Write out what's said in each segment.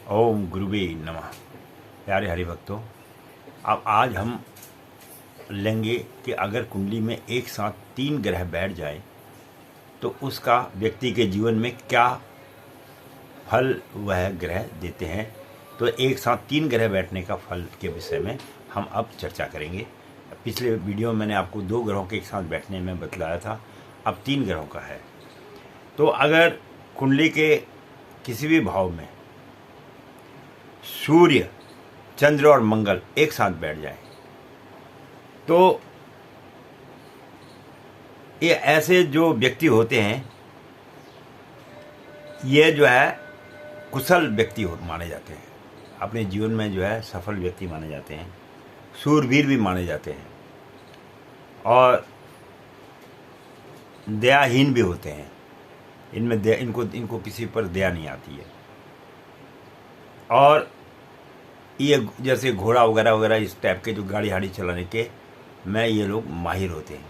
ओम गुरुवे नमः। प्यारे हरिभक्तों, अब आज हम लेंगे कि अगर कुंडली में एक साथ 3 ग्रह बैठ जाए तो उसका व्यक्ति के जीवन में क्या फल वह ग्रह देते हैं। तो एक साथ 3 ग्रह बैठने का फल के विषय में हम अब चर्चा करेंगे। पिछले वीडियो में मैंने आपको 2 ग्रहों के एक साथ बैठने में बतलाया था, अब 3 ग्रहों का है। तो अगर कुंडली के किसी भी भाव में सूर्य, चंद्र और मंगल एक साथ बैठ जाए तो ये ऐसे जो व्यक्ति होते हैं, ये जो है कुशल व्यक्ति माने जाते हैं, अपने जीवन में जो है सफल व्यक्ति माने जाते हैं, शूरवीर भी माने जाते हैं और दयाहीन भी होते हैं। इनमें इनको किसी पर दया नहीं आती है। और ये जैसे घोड़ा वगैरह वगैरह इस टाइप के जो गाड़ी हाड़ी चलाने के में ये लोग माहिर होते हैं।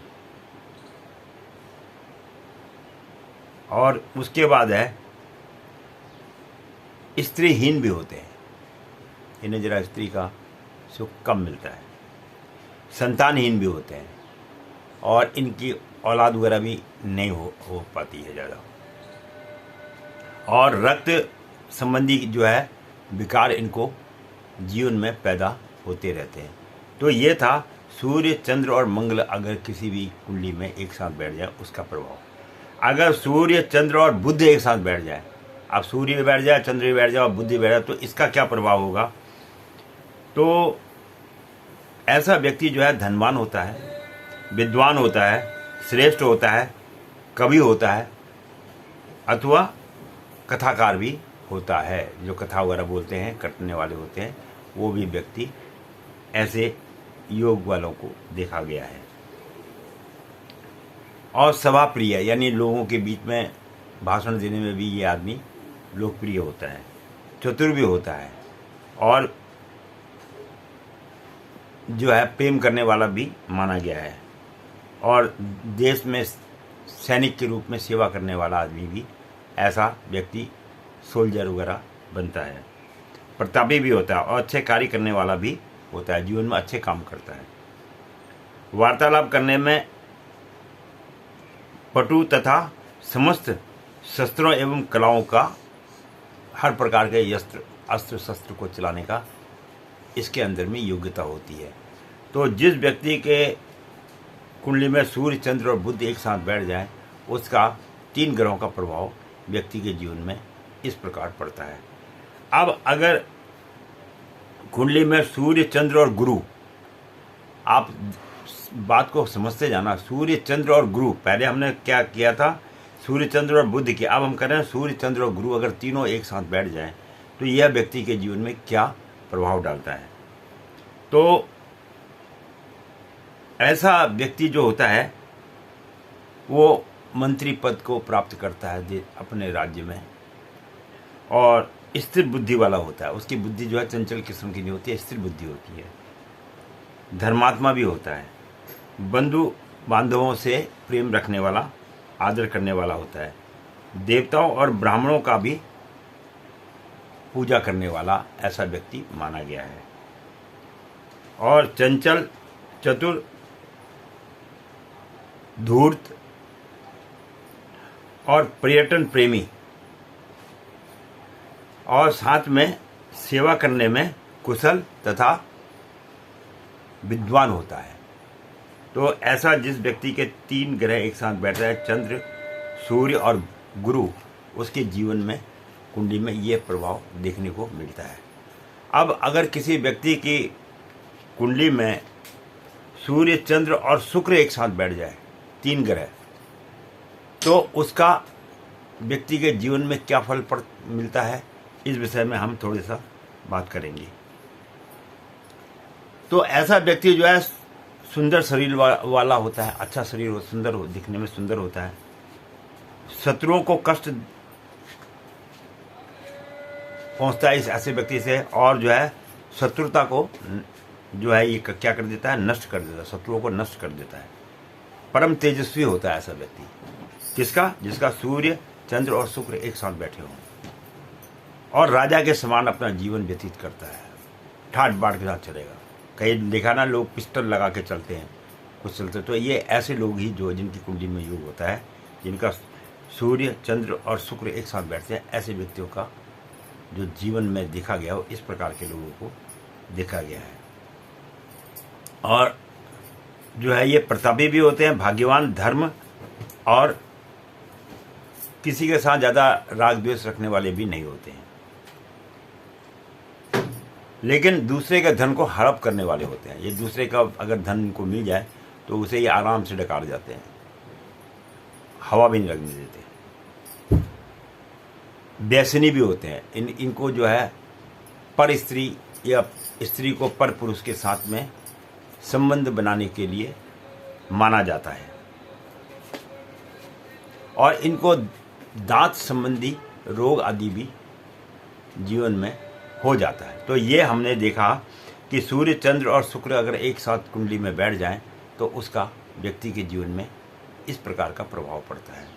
और उसके बाद है स्त्रीहीन भी होते हैं, इन्हें जरा स्त्री का सुख कम मिलता है। संतानहीन भी होते हैं और इनकी औलाद वगैरह भी नहीं हो पाती है ज़्यादा। और रक्त संबंधी जो है विकार इनको जीवन में पैदा होते रहते हैं। तो ये था सूर्य, चंद्र और मंगल अगर किसी भी कुंडली में एक साथ बैठ जाए उसका प्रभाव। अगर सूर्य, चंद्र और बुध एक साथ बैठ जाए, अब सूर्य भी बैठ जाए, चंद्र भी बैठ जाए और बुध भी बैठ जाए, तो इसका क्या प्रभाव होगा। तो ऐसा व्यक्ति जो है धनवान होता है, विद्वान होता है, श्रेष्ठ होता है, कवि होता है अथवा कथाकार भी होता है। जो कथा वगैरह बोलते हैं, करने वाले होते हैं, वो भी व्यक्ति ऐसे योग वालों को देखा गया है। और सभा प्रिय, यानी लोगों के बीच में भाषण देने में भी ये आदमी लोकप्रिय होता है, चतुर भी होता है और जो है प्रेम करने वाला भी माना गया है। और देश में सैनिक के रूप में सेवा करने वाला आदमी भी ऐसा व्यक्ति सोल्जर वगैरह बनता है। प्रतापी भी होता है और अच्छे कार्य करने वाला भी होता है, जीवन में अच्छे काम करता है। वार्तालाप करने में पटु तथा समस्त शस्त्रों एवं कलाओं का, हर प्रकार के अस्त्र शस्त्र को चलाने का इसके अंदर में योग्यता होती है। तो जिस व्यक्ति के कुंडली में सूर्य, चंद्र और बुध एक साथ बैठ जाए उसका 3 ग्रहों का प्रभाव व्यक्ति के जीवन में इस प्रकार पड़ता है। अब अगर कुंडली में सूर्य, चंद्र और गुरु, आप बात को समझते जाना, सूर्य, चंद्र और गुरु, पहले हमने क्या किया था, सूर्य, चंद्र और बुध की, अब हम कर रहे हैं सूर्य, चंद्र और गुरु अगर तीनों एक साथ बैठ जाएं तो यह व्यक्ति के जीवन में क्या प्रभाव डालता है। तो ऐसा व्यक्ति जो होता है वो मंत्री पद को प्राप्त करता है अपने राज्य में और स्थिर बुद्धि वाला होता है। उसकी बुद्धि जो है चंचल किस्म की नहीं होती है, स्थिर बुद्धि होती है। धर्मात्मा भी होता है, बंधु बांधवों से प्रेम रखने वाला, आदर करने वाला होता है। देवताओं और ब्राह्मणों का भी पूजा करने वाला ऐसा व्यक्ति माना गया है। और चंचल, चतुर, धूर्त और पर्यटन प्रेमी और साथ में सेवा करने में कुशल तथा विद्वान होता है। तो ऐसा जिस व्यक्ति के 3 ग्रह एक साथ बैठ रहे हैं, चंद्र, सूर्य और गुरु, उसके जीवन में कुंडली में ये प्रभाव देखने को मिलता है। अब अगर किसी व्यक्ति की कुंडली में सूर्य, चंद्र और शुक्र एक साथ बैठ जाए, 3 ग्रह, तो उसका व्यक्ति के जीवन में क्या फल मिलता है, इस विषय में हम थोड़ी सा बात करेंगे। तो ऐसा व्यक्ति जो है सुंदर शरीर वाला होता है, अच्छा शरीर हो, सुंदर हो, दिखने में सुंदर होता है, शत्रुओं को कष्ट पहुंचता है इस ऐसे व्यक्ति से, और जो है शत्रुता को जो है ये क्या कर देता है, नष्ट कर देता है, शत्रुओं को नष्ट कर देता है। परम तेजस्वी होता है ऐसा व्यक्ति, किसका, जिसका सूर्य, चंद्र और शुक्र एक साथ बैठे हों। और राजा के समान अपना जीवन व्यतीत करता है, ठाट बाट के साथ चलेगा। कई देखा ना, लोग पिस्टल लगा के चलते हैं, कुछ चलते, तो ये ऐसे लोग ही जो जिनकी कुंडली में योग होता है, जिनका सूर्य चंद्र और शुक्र एक साथ बैठते हैं, ऐसे व्यक्तियों का जो जीवन में देखा गया हो, इस प्रकार के लोगों को देखा गया है। और जो है ये प्रतापी भी होते हैं, भाग्यवान, धर्म और किसी के साथ ज़्यादा राग द्वेष रखने वाले भी नहीं होते हैं, लेकिन दूसरे के धन को हड़प करने वाले होते हैं। ये दूसरे का अगर धन इनको मिल जाए तो उसे ये आराम से डकार जाते हैं, हवा भी नहीं लगने देते। व्यसनी भी होते हैं, इनको जो है पर स्त्री या स्त्री को पर पुरुष के साथ में संबंध बनाने के लिए माना जाता है, और इनको दांत संबंधी रोग आदि भी जीवन में हो जाता है। तो ये हमने देखा कि सूर्य चंद्र और शुक्र अगर एक साथ कुंडली में बैठ जाएं तो उसका व्यक्ति के जीवन में इस प्रकार का प्रभाव पड़ता है।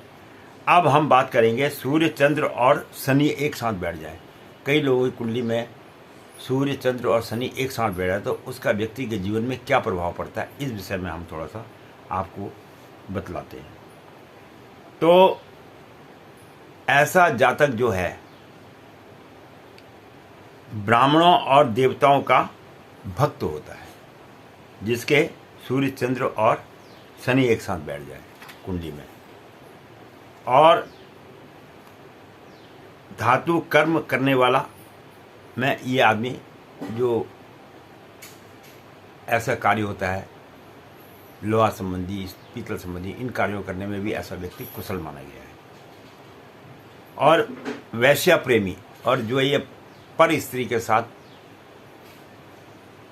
अब हम बात करेंगे सूर्य चंद्र और शनि एक साथ बैठ जाए। कई लोगों की कुंडली में सूर्य चंद्र और शनि एक साथ बैठ जाए तो उसका व्यक्ति के जीवन में क्या प्रभाव पड़ता है, इस विषय में हम थोड़ा सा आपको बतलाते हैं। तो ऐसा जातक जो है ब्राह्मणों और देवताओं का भक्त होता है, जिसके सूर्य चंद्र और शनि एक साथ बैठ जाए कुंडली में, और धातु कर्म करने वाला में ये आदमी जो ऐसा कार्य होता है, लोहा संबंधी, पीतल संबंधी, इन कार्यों करने में भी ऐसा व्यक्ति कुशल माना गया है। और वैश्या प्रेमी, और जो ये पर स्त्री के साथ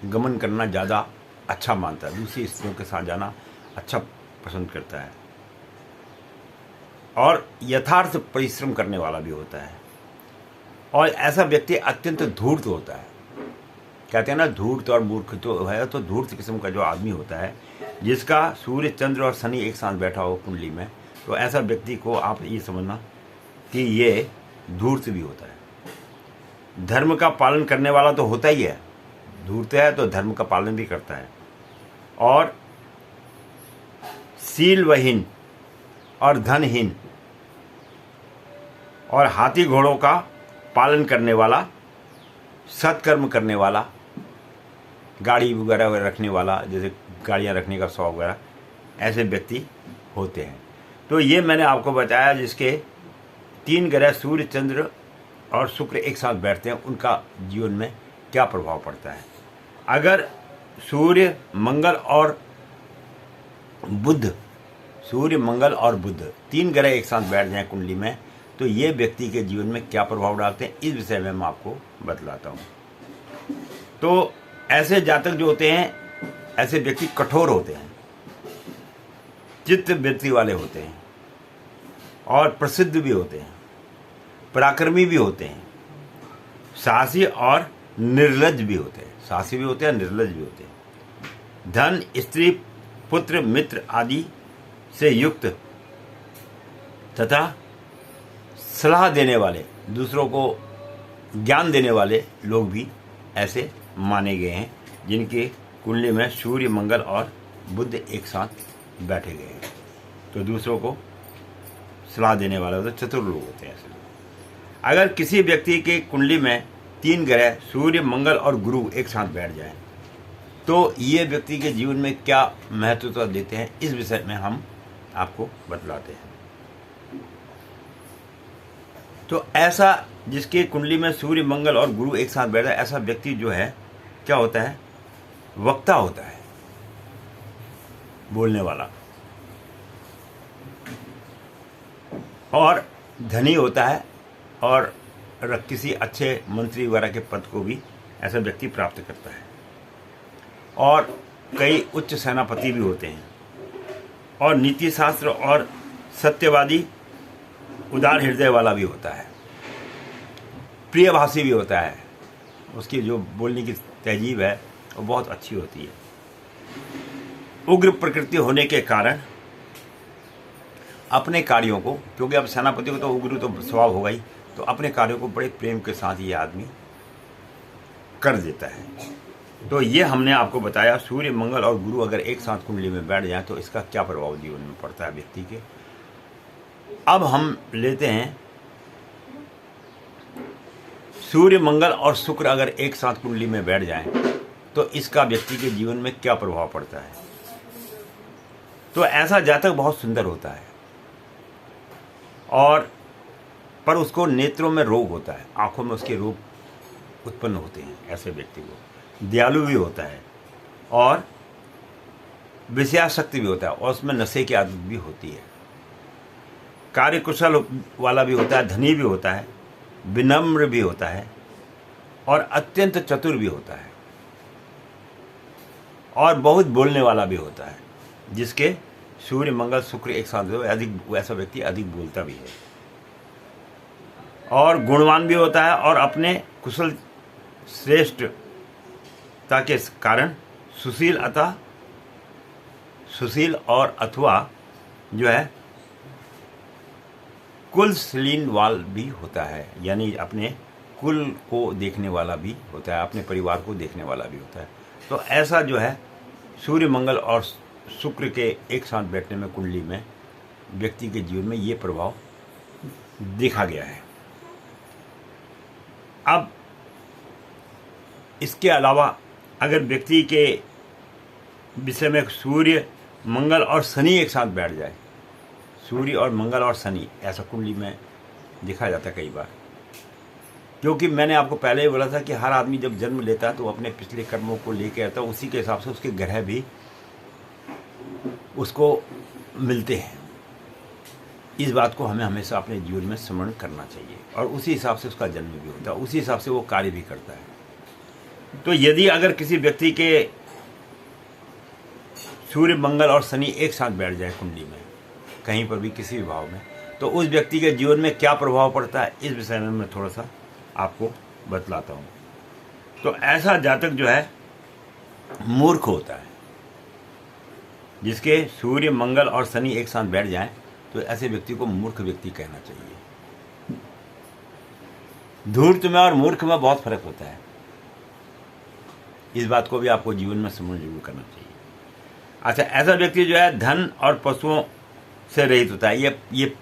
गमन करना ज़्यादा अच्छा मानता है, दूसरी स्त्रियों के साथ जाना अच्छा पसंद करता है, और यथार्थ परिश्रम करने वाला भी होता है। और ऐसा व्यक्ति अत्यंत धूर्त होता है। कहते हैं ना, धूर्त और मूर्ख तो है, तो धूर्त किस्म का जो आदमी होता है, जिसका सूर्य चंद्र और शनि एक साथ बैठा हो कुंडली में, तो ऐसा व्यक्ति को आप ये समझना कि ये धूर्त भी होता है। धर्म का पालन करने वाला तो होता ही है, धूर्त है तो धर्म का पालन भी करता है, और शीलवहीन और धनहीन और हाथी घोड़ों का पालन करने वाला, सत्कर्म करने वाला, गाड़ी वगैरह रखने वाला, जैसे गाड़ियाँ रखने का शौक वगैरह, ऐसे व्यक्ति होते हैं। तो ये मैंने आपको बताया जिसके 3 ग्रह सूर्य चंद्र और शुक्र एक साथ बैठते हैं, उनका जीवन में क्या प्रभाव पड़ता है। अगर सूर्य मंगल और बुध, सूर्य मंगल और बुध 3 ग्रह एक साथ बैठ जाएं कुंडली में, तो ये व्यक्ति के जीवन में क्या प्रभाव डालते हैं, इस विषय में मैं आपको बतलाता हूँ। तो ऐसे जातक जो होते हैं, ऐसे व्यक्ति कठोर होते हैं, चित्त वृत्ति वाले होते हैं, और प्रसिद्ध भी होते हैं, पराक्रमी भी होते हैं, साहसी और निर्लज भी होते हैं। साहसी भी होते हैं, निर्लज भी होते हैं। धन, स्त्री, पुत्र, मित्र आदि से युक्त तथा सलाह देने वाले, दूसरों को ज्ञान देने वाले लोग भी ऐसे माने गए हैं, जिनके कुंडली में सूर्य मंगल और बुध एक साथ बैठे गए हैं। तो दूसरों को सलाह देने वाले होते, चतुर लोग होते हैं ऐसे लोग। अगर किसी व्यक्ति के कुंडली में 3 ग्रह सूर्य मंगल और गुरु एक साथ बैठ जाएं, तो ये व्यक्ति के जीवन में क्या महत्वता देते हैं, इस विषय में हम आपको बतलाते हैं। तो ऐसा जिसके कुंडली में सूर्य मंगल और गुरु एक साथ बैठा है, ऐसा व्यक्ति जो है क्या होता है, वक्ता होता है, बोलने वाला, और धनी होता है, और किसी अच्छे मंत्री वगैरह के पद को भी ऐसा व्यक्ति प्राप्त करता है, और कई उच्च सेनापति भी होते हैं, और नीति शास्त्र और सत्यवादी, उदार हृदय वाला भी होता है, प्रियभाषी भी होता है, उसकी जो बोलने की तहजीब है वो बहुत अच्छी होती है। उग्र प्रकृति होने के कारण अपने कार्यों को, क्योंकि अब सेनापति को तो उग्र तो स्वभाव होगा ही, तो अपने कार्यों को बड़े प्रेम के साथ ये आदमी कर देता है। तो ये हमने आपको बताया सूर्य, मंगल और गुरु अगर एक साथ कुंडली में बैठ जाए तो इसका क्या प्रभाव जीवन में पड़ता है व्यक्ति के। अब हम लेते हैं सूर्य, मंगल और शुक्र अगर एक साथ कुंडली में बैठ जाएं तो इसका व्यक्ति के जीवन में क्या प्रभाव पड़ता है। तो ऐसा जातक बहुत सुंदर होता है और पर उसको नेत्रों में रोग होता है, आंखों में उसके रोग उत्पन्न होते हैं। ऐसे व्यक्ति को दयालु भी होता है और विषयासक्ति भी होता है और उसमें नशे की आदत भी होती है। कार्यकुशल वाला भी होता है, धनी भी होता है, विनम्र भी होता है और अत्यंत चतुर भी होता है और बहुत बोलने वाला भी होता है। जिसके सूर्य, मंगल, शुक्र एक साथ हो वैसा व्यक्ति अधिक बोलता भी है और गुणवान भी होता है और अपने कुशल श्रेष्ठता के कारण सुशील और अथवा जो है कुलशील वाल भी होता है, यानी अपने कुल को देखने वाला भी होता है, अपने परिवार को देखने वाला भी होता है। तो ऐसा जो है सूर्य, मंगल और शुक्र के एक साथ बैठने में कुंडली में व्यक्ति के जीवन में ये प्रभाव देखा गया है। अब इसके अलावा अगर व्यक्ति के विषय में सूर्य, मंगल और शनि एक साथ बैठ जाए, सूर्य और मंगल और शनि ऐसा कुंडली में देखा जाता है कई बार। क्योंकि मैंने आपको पहले ही बोला था कि हर आदमी जब जन्म लेता है तो अपने पिछले कर्मों को लेके आता है, उसी के हिसाब से उसके ग्रह भी उसको मिलते हैं। इस बात को हमें हमेशा अपने जीवन में स्मरण करना चाहिए और उसी हिसाब से उसका जन्म भी होता है, उसी हिसाब से वो कार्य भी करता है। तो यदि अगर किसी व्यक्ति के सूर्य, मंगल और शनि एक साथ बैठ जाए कुंडली में कहीं पर भी किसी भी भाव में, तो उस व्यक्ति के जीवन में क्या प्रभाव पड़ता है इस विषय में मैं थोड़ा सा आपको बतलाता हूँ। तो ऐसा जातक जो है मूर्ख होता है। जिसके सूर्य, मंगल और शनि एक साथ बैठ जाएं तो ऐसे व्यक्ति को मूर्ख व्यक्ति कहना चाहिए। धूर्त में और मूर्ख में बहुत फर्क होता है, इस बात को भी आपको जीवन में समझ जरूर करना चाहिए। अच्छा, ऐसा व्यक्ति जो है धन और पशुओं से रहित होता है। ये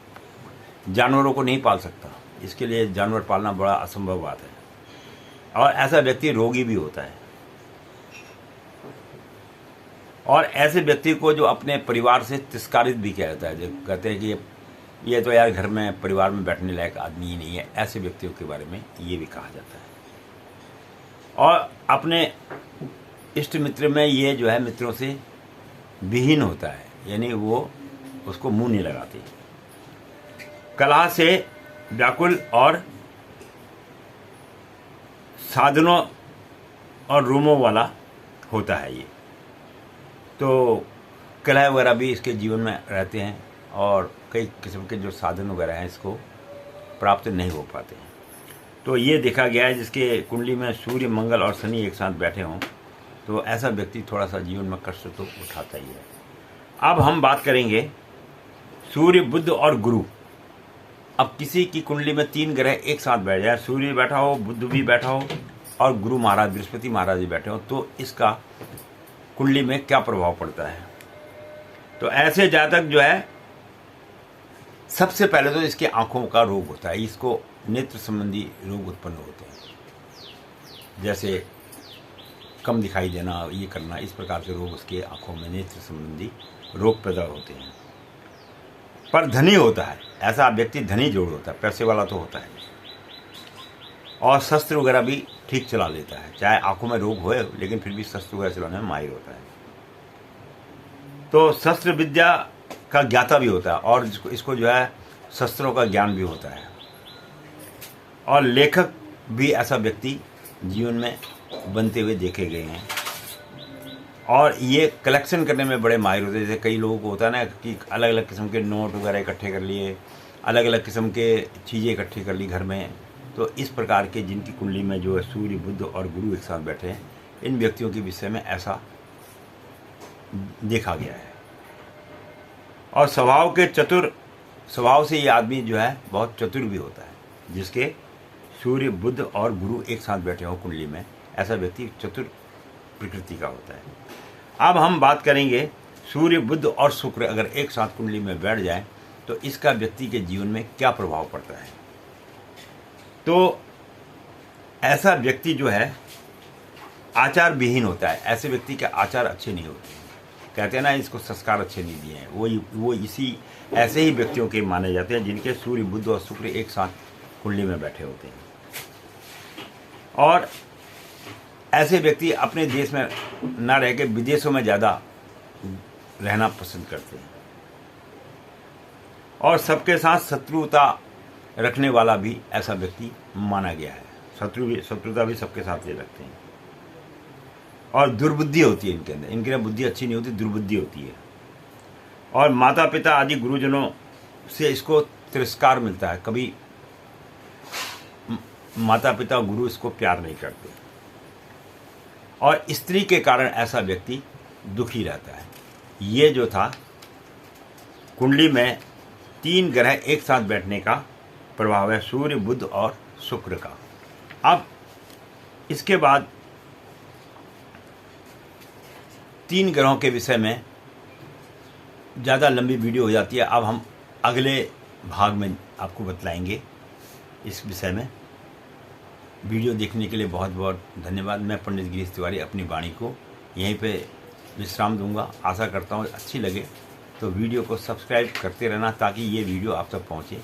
जानवरों को नहीं पाल सकता, इसके लिए जानवर पालना बड़ा असंभव बात है। और ऐसा व्यक्ति रोगी भी होता है और ऐसे व्यक्ति को जो अपने परिवार से तिरस्कारित भी किया जाता है, जो कहते हैं कि ये तो यार घर में परिवार में बैठने लायक आदमी ही नहीं है, ऐसे व्यक्तियों के बारे में ये भी कहा जाता है। और अपने इष्ट मित्र में ये जो है मित्रों से विहीन होता है, यानी वो उसको मुंह नहीं लगाती। कलह से व्याकुल और साधनों और रूमों वाला होता है ये। तो कलह वगैरह भी इसके जीवन में रहते हैं और कई किस्म के जो साधन वगैरह हैं इसको प्राप्त नहीं हो पाते हैं। तो ये देखा गया है जिसके कुंडली में सूर्य, मंगल और शनि एक साथ बैठे हों तो ऐसा व्यक्ति थोड़ा सा जीवन में कष्ट तो उठाता ही है। अब हम बात करेंगे सूर्य, बुध और गुरु। अब किसी की कुंडली में 3 ग्रह एक साथ बैठ जाए, सूर्य बैठा हो, बुध भी बैठा हो और गुरु महाराज, बृहस्पति महाराज भी बैठे हो, तो इसका कुंडली में क्या प्रभाव पड़ता है। तो ऐसे जातक जो है सबसे पहले तो इसके आंखों का रोग होता है, इसको नेत्र संबंधी रोग उत्पन्न होते हैं, जैसे कम दिखाई देना, ये करना, इस प्रकार के रोग उसके आंखों में नेत्र संबंधी रोग पैदा होते हैं। पर धनी होता है, ऐसा व्यक्ति धनी जोड़ होता है, पैसे वाला तो होता है और शस्त्र वगैरह भी ठीक चला लेता है, चाहे आंखों में रोग होए लेकिन फिर भी शस्त्र वगैरह चलाने में माहिर होता है। तो शस्त्र विद्या का ज्ञाता भी होता है और इसको जो है शस्त्रों का ज्ञान भी होता है। और लेखक भी ऐसा व्यक्ति जीवन में बनते हुए देखे गए हैं और ये कलेक्शन करने में बड़े माहिर होते हैं। जैसे कई लोगों को होता है ना कि अलग अलग किस्म के नोट वगैरह इकट्ठे कर लिए, अलग अलग किस्म के चीज़ें इकट्ठी कर ली घर में। तो इस प्रकार के जिनकी कुंडली में जो है सूर्य, बुध और गुरु एक साथ बैठे हैं, इन व्यक्तियों के विषय में ऐसा देखा गया है। और स्वभाव से ये आदमी जो है बहुत चतुर भी होता है, जिसके सूर्य, बुध और गुरु एक साथ बैठे हो कुंडली में, ऐसा व्यक्ति चतुर प्रकृति का होता है। अब हम बात करेंगे सूर्य, बुध और शुक्र अगर एक साथ कुंडली में बैठ जाए तो इसका व्यक्ति के जीवन में क्या प्रभाव पड़ता है। तो ऐसा व्यक्ति जो है आचार विहीन होता है। ऐसे व्यक्ति के आचार अच्छे नहीं होते, कहते हैं ना इसको संस्कार अच्छे नहीं दिए हैं। वो इसी ऐसे ही व्यक्तियों के माने जाते हैं जिनके सूर्य, बुध और शुक्र एक साथ कुंडली में बैठे होते हैं। और ऐसे व्यक्ति अपने देश में ना रह के विदेशों में ज़्यादा रहना पसंद करते हैं और सबके साथ शत्रुता रखने वाला भी ऐसा व्यक्ति माना गया है। शत्रुता भी सबके साथ ये रखते हैं। और दुर्बुद्धि होती है इनके अंदर, इनके बुद्धि अच्छी नहीं होती, दुर्बुद्धि होती है। और माता पिता आदि गुरुजनों से इसको तिरस्कार मिलता है। कभी माता पिता गुरु इसको प्यार नहीं करते और स्त्री के कारण ऐसा व्यक्ति दुखी रहता है। ये जो था कुंडली में 3 ग्रह एक साथ बैठने का प्रभाव है, सूर्य, बुध और शुक्र का। अब इसके बाद 3 ग्रहों के विषय में ज़्यादा लंबी वीडियो हो जाती है। अब हम अगले भाग में आपको बतलाएंगे इस विषय में। वीडियो देखने के लिए बहुत बहुत धन्यवाद। मैं पंडित गिरीश तिवारी अपनी वाणी को यहीं पे विश्राम दूंगा। आशा करता हूँ अच्छी लगे तो वीडियो को सब्सक्राइब करते रहना ताकि ये वीडियो आप तक पहुँचे,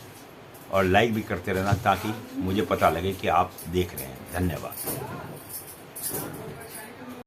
और लाइक भी करते रहना ताकि मुझे पता लगे कि आप देख रहे हैं। धन्यवाद।